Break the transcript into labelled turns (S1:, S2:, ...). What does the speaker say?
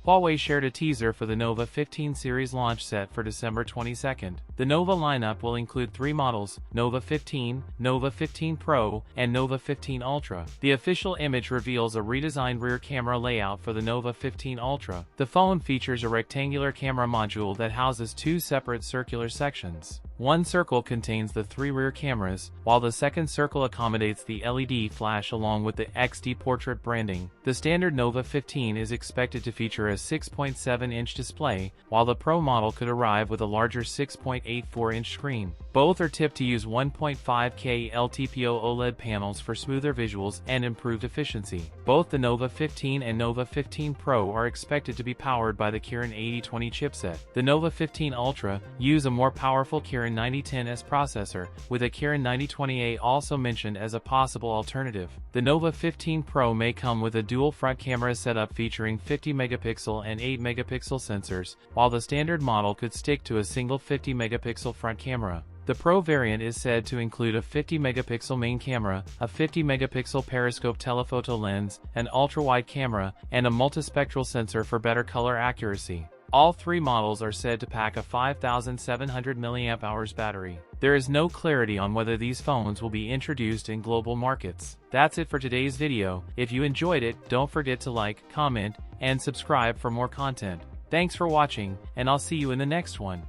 S1: Huawei shared a teaser for the Nova 15 series launch set for December 22nd. The Nova lineup will include 3 models: Nova 15, Nova 15 Pro, and Nova 15 Ultra. The official image reveals a redesigned rear camera layout for the Nova 15 Ultra. The phone features a rectangular camera module that houses 2 separate circular sections. One circle contains the 3 rear cameras, while the second circle accommodates the LED flash along with the XD portrait branding. The standard Nova 15 is expected to feature a 6.7-inch display, while the Pro model could arrive with a larger 6.84-inch screen. Both are tipped to use 1.5K LTPO OLED panels for smoother visuals and improved efficiency. Both the Nova 15 and Nova 15 Pro are expected to be powered by the Kirin 8020 chipset. The Nova 15 Ultra use a more powerful Kirin 9010S processor, with a Kirin 9020A also mentioned as a possible alternative. The Nova 15 Pro may come with a dual front camera setup featuring 50-megapixel and 8-megapixel sensors, while the standard model could stick to a single 50-megapixel front camera. The Pro variant is said to include a 50-megapixel main camera, a 50-megapixel periscope telephoto lens, an ultra-wide camera, and a multispectral sensor for better color accuracy. All 3 models are said to pack a 5,700 mAh battery. There is no clarity on whether these phones will be introduced in global markets. That's it for today's video. If you enjoyed it, don't forget to like, comment, and subscribe for more content. Thanks for watching, and I'll see you in the next one.